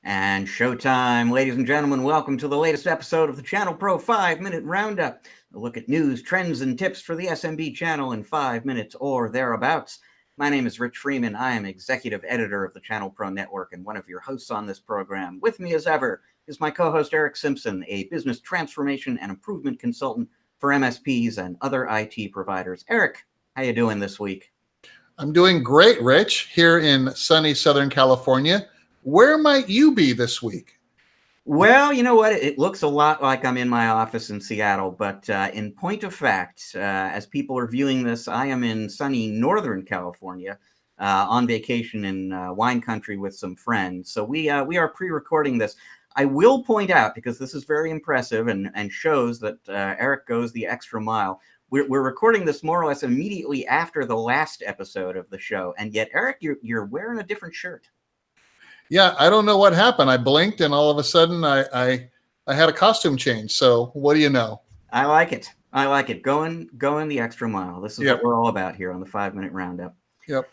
And showtime, ladies and gentlemen, welcome to the latest episode of the ChannelPro 5-Minute Roundup. A look at news, trends, and tips for the SMB channel in 5 minutes or thereabouts. My name is Rich Freeman. I am executive editor of the ChannelPro Network and one of your hosts on this program. With me as ever is my co-host Eric Simpson, a business transformation and improvement consultant for MSPs and other IT providers. Eric, how you doing this week? I'm doing great, Rich, here in sunny Southern California. Where might you be this week? Well, you know what? It looks a lot like I'm in my office in Seattle, but in point of fact, as people are viewing this, I am in sunny Northern California on vacation in wine country with some friends. So we are pre-recording this. I will point out, because this is very impressive and shows that Eric goes the extra mile. We're recording this more or less immediately after the last episode of the show, and yet, Eric, you're wearing a different shirt. Yeah, I don't know what happened. I blinked, and all of a sudden, I had a costume change. So what do you know? I like it. I like it. Going the extra mile. This is what we're all about here on the 5-Minute Roundup. Yep.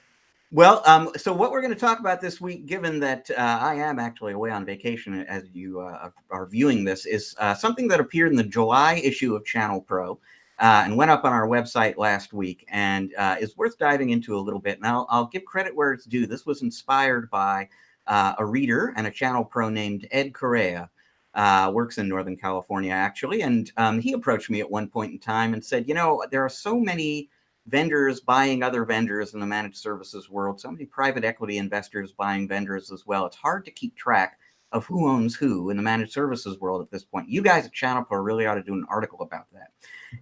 Well, so what we're going to talk about this week, given that I am actually away on vacation as you are viewing this, is something that appeared in the July issue of ChannelPro and went up on our website last week and is worth diving into a little bit. And I'll give credit where it's due. This was inspired by a reader and a ChannelPro named Ed Correa. Works in Northern California, actually. And he approached me at one point in time and said, you know, there are so many vendors buying other vendors in the managed services world, so many private equity investors buying vendors as well. It's hard to keep track of who owns who in the managed services world at this point. You guys at ChannelPro really ought to do an article about that.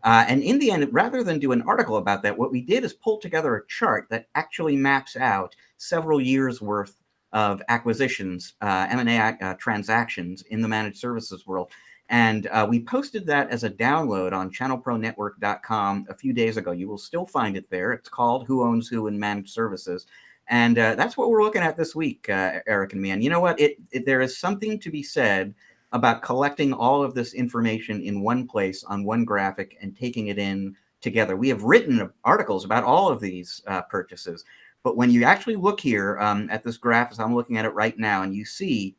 And in the end, rather than do an article about that, what we did is pull together a chart that actually maps out several years worth of acquisitions, M&A transactions in the managed services world. And we posted that as a download on channelpronetwork.com a few days ago. You will still find it there. It's called Who Owns Who in Managed Services. And that's what we're looking at this week, Eric and me. And you know what? There is something to be said about collecting all of this information in one place on one graphic and taking it in together. We have written articles about all of these purchases. But when you actually look here at this graph, as I'm looking at it right now, and you see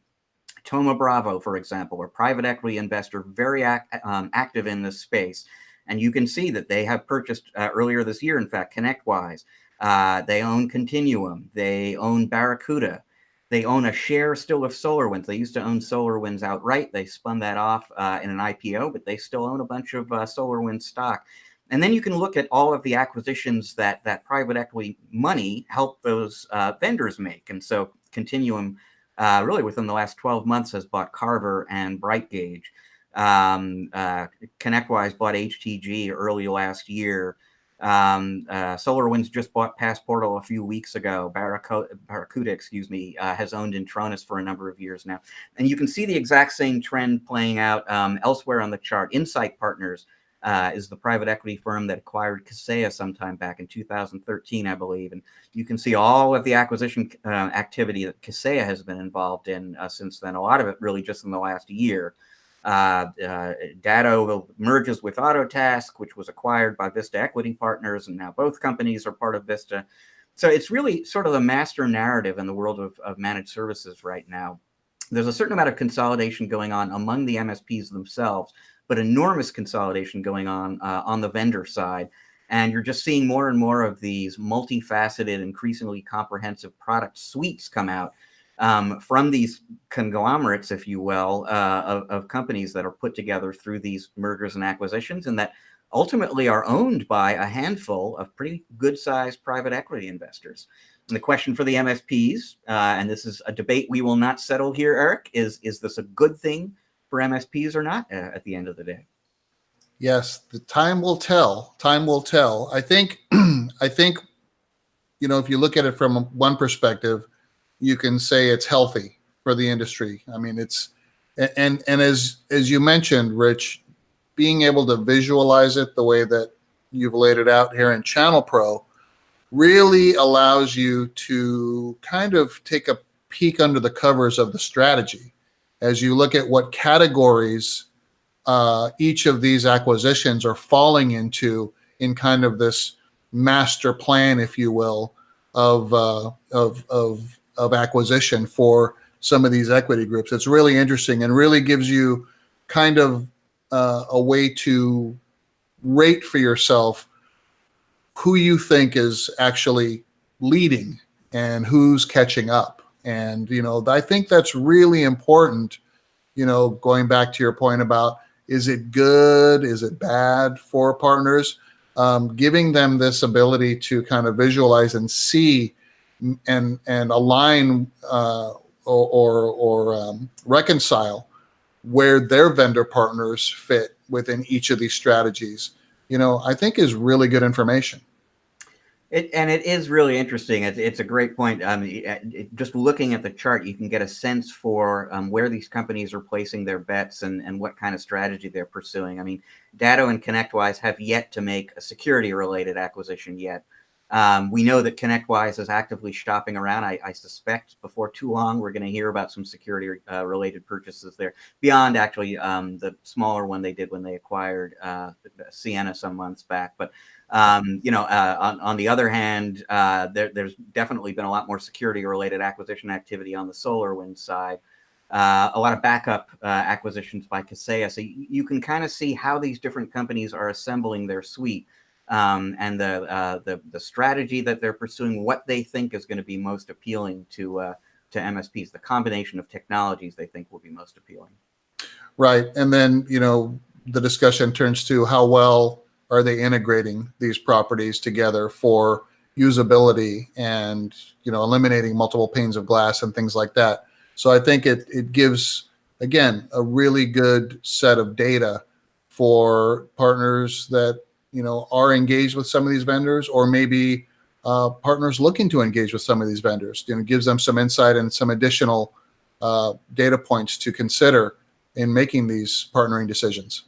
Thoma Bravo, for example, a private equity investor very active in this space, and you can see that they have purchased earlier this year, in fact, ConnectWise. They own Continuum. They own Barracuda. They own a share still of SolarWinds. They used to own SolarWinds outright. They spun that off in an IPO, but they still own a bunch of SolarWinds stock. And then you can look at all of the acquisitions that private equity money helped those vendors make. And so Continuum, really within the last 12 months, has bought Carver and BrightGauge. ConnectWise bought HTG early last year. SolarWinds just bought Passportal a few weeks ago. Barracuda, has owned Intronis for a number of years now. And you can see the exact same trend playing out elsewhere on the chart. Insight Partners is the private equity firm that acquired Kaseya sometime back in 2013, I believe. And you can see all of the acquisition activity that Kaseya has been involved in since then, a lot of it really just in the last year. Datto merges with Autotask, which was acquired by Vista Equity Partners, and now both companies are part of Vista. So it's really sort of the master narrative in the world of managed services right now. There's a certain amount of consolidation going on among the MSPs themselves, but enormous consolidation going on the vendor side. And you're just seeing more and more of these multifaceted, increasingly comprehensive product suites come out from these conglomerates, if you will, of companies that are put together through these mergers and acquisitions, and that ultimately are owned by a handful of pretty good-sized private equity investors. And the question for the MSPs, and this is a debate we will not settle here, Eric, is this a good thing for MSPs or not at the end of the day? Yes, the time will tell. Time will tell. I think, you know, if you look at it from one perspective, you can say it's healthy for the industry. I mean, it's, and as you mentioned, Rich, being able to visualize it the way that you've laid it out here in ChannelPro really allows you to kind of take a peek under the covers of the strategy as you look at what categories each of these acquisitions are falling into in kind of this master plan, if you will, of acquisition for some of these equity groups. It's really interesting and really gives you kind of a way to rate for yourself who you think is actually leading and who's catching up. And, I think that's really important, going back to your point about, is it good? Is it bad for partners? Giving them this ability to kind of visualize and see and align or reconcile where their vendor partners fit within each of these strategies, I think is really good information. It is really interesting. It's a great point. Just looking at the chart, you can get a sense for where these companies are placing their bets and what kind of strategy they're pursuing. I mean, Datto and ConnectWise have yet to make a security-related acquisition yet. We know that ConnectWise is actively shopping around. I suspect before too long we're going to hear about some security-related purchases there, beyond actually the smaller one they did when they acquired Sienna some months back. But on the other hand, there's definitely been a lot more security-related acquisition activity on the SolarWinds side. A lot of backup acquisitions by Kaseya. So you can kind of see how these different companies are assembling their suite and the strategy that they're pursuing, what they think is going to be most appealing to MSPs. The combination of technologies they think will be most appealing. Right, and then the discussion turns to how well are they integrating these properties together for usability and eliminating multiple panes of glass and things like that. So I think it gives, again, a really good set of data for partners that are engaged with some of these vendors, or maybe partners looking to engage with some of these vendors. It gives them some insight and some additional data points to consider in making these partnering decisions.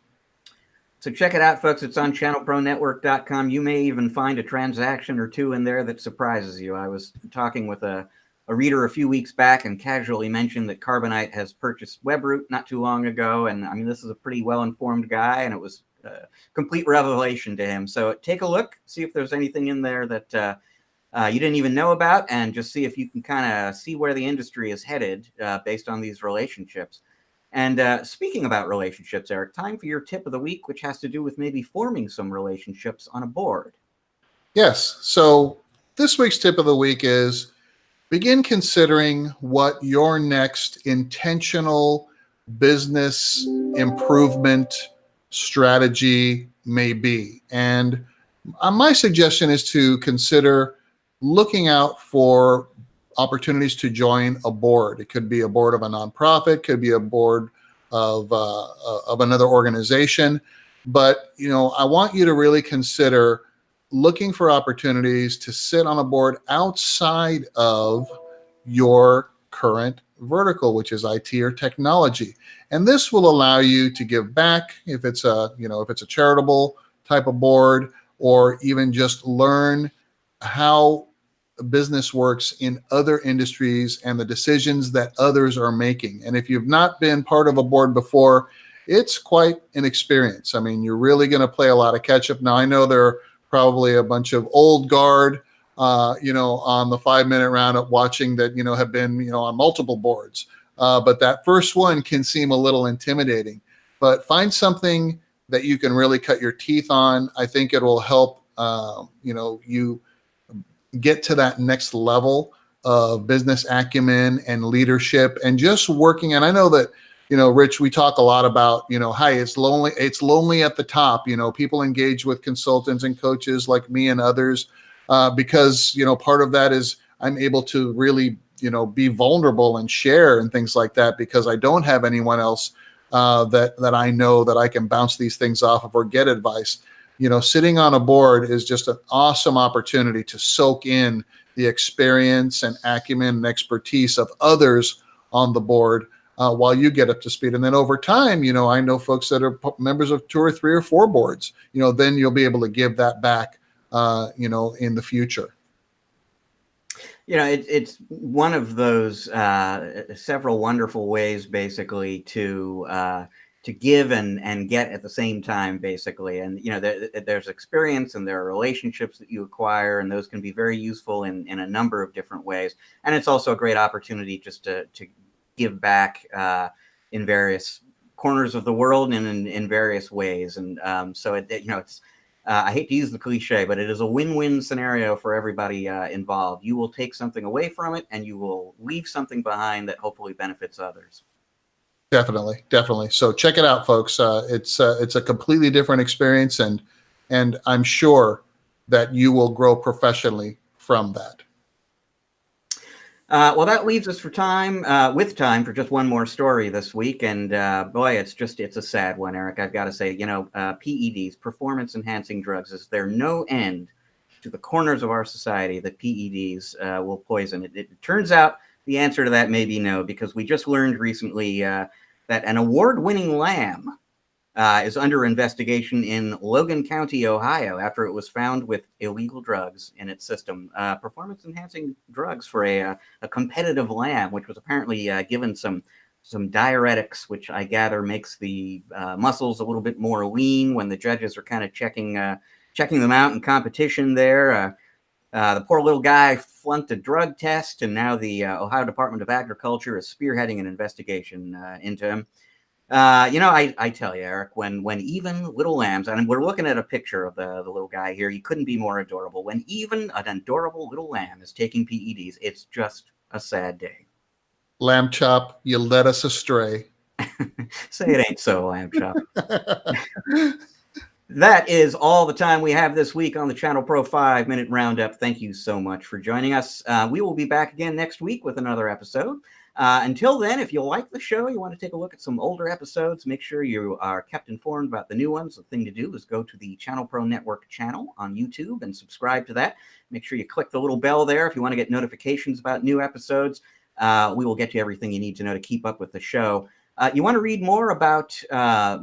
So check it out, folks. It's on ChannelProNetwork.com. You may even find a transaction or two in there that surprises you. I was talking with a reader a few weeks back and casually mentioned that Carbonite has purchased WebRoot not too long ago. And I mean, this is a pretty well-informed guy, and it was a complete revelation to him. So take a look, see if there's anything in there that you didn't even know about, and just see if you can kind of see where the industry is headed based on these relationships. And speaking about relationships, Eric, time for your tip of the week, which has to do with maybe forming some relationships on a board. Yes. So this week's tip of the week is begin considering what your next intentional business improvement strategy may be. And my suggestion is to consider looking out for opportunities to join a board. It could be a board of a nonprofit, could be a board of another organization. But, I want you to really consider looking for opportunities to sit on a board outside of your current vertical, which is IT or technology. And this will allow you to give back if it's a charitable type of board, or even just learn how business works in other industries and the decisions that others are making. And if you've not been part of a board before, it's quite an experience. I mean, you're really going to play a lot of catch up. Now, I know there are probably a bunch of old guard, on the 5-minute roundup watching that, have been, on multiple boards. But that first one can seem a little intimidating. But find something that you can really cut your teeth on. I think it will help, you get to that next level of business acumen and leadership and just working. And I know that, Rich, we talk a lot about, hi, it's lonely at the top. People engage with consultants and coaches like me and others because, part of that is I'm able to really, be vulnerable and share and things like that because I don't have anyone else that I know that I can bounce these things off of or get advice. Sitting on a board is just an awesome opportunity to soak in the experience and acumen and expertise of others on the board while you get up to speed. And then over time, I know folks that are members of 2 or 3 or 4 boards, then you'll be able to give that back, in the future. It's one of those several wonderful ways, basically, to give and get at the same time, basically. And there's experience and there are relationships that you acquire, and those can be very useful in a number of different ways. And it's also a great opportunity just to give back in various corners of the world and in various ways. And so it's I hate to use the cliche, but it is a win-win scenario for everybody involved. You will take something away from it, and you will leave something behind that hopefully benefits others. Definitely, definitely. So check it out, folks. It's a completely different experience, and I'm sure that you will grow professionally from that. Well, that leaves us with time for just one more story this week. And boy, it's a sad one, Eric. I've got to say, PEDs, performance enhancing drugs, is there no end to the corners of our society that PEDs will poison? It turns out the answer to that may be no, because we just learned recently that an award-winning lamb is under investigation in Logan County, Ohio, after it was found with illegal drugs in its system. Performance-enhancing drugs for a competitive lamb, which was apparently given some diuretics, which I gather makes the muscles a little bit more lean when the judges are kind of checking them out in competition there. The poor little guy flunked a drug test, and now the Ohio Department of Agriculture is spearheading an investigation into him. I tell you, Eric, when even little lambs, and we're looking at a picture of the little guy here, he couldn't be more adorable. When even an adorable little lamb is taking PEDs, it's just a sad day. Lamb chop, you led us astray. Say it ain't so, lamb chop. That is all the time we have this week on the ChannelPro 5-Minute Roundup. Thank you so much for joining us. We will be back again next week with another episode. Until then, if you like the show, you want to take a look at some older episodes, make sure you are kept informed about the new ones. The thing to do is go to the ChannelPro Network channel on YouTube and subscribe to that. Make sure you click the little bell there if you want to get notifications about new episodes. We will get you everything you need to know to keep up with the show. You want to read more about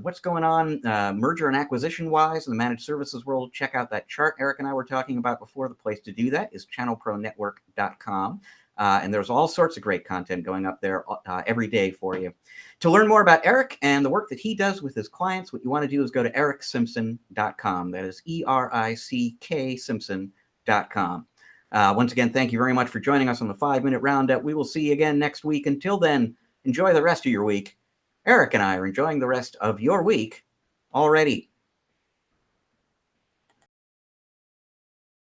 what's going on merger and acquisition-wise in the managed services world, check out that chart Eric and I were talking about before. The place to do that is channelpronetwork.com. And there's all sorts of great content going up there every day for you. To learn more about Eric and the work that he does with his clients, what you want to do is go to ericksimpson.com. That is ERICK Simpson.com. Once again, thank you very much for joining us on the 5-Minute Roundup. We will see you again next week. Until then, enjoy the rest of your week. Eric and I are enjoying the rest of your week already.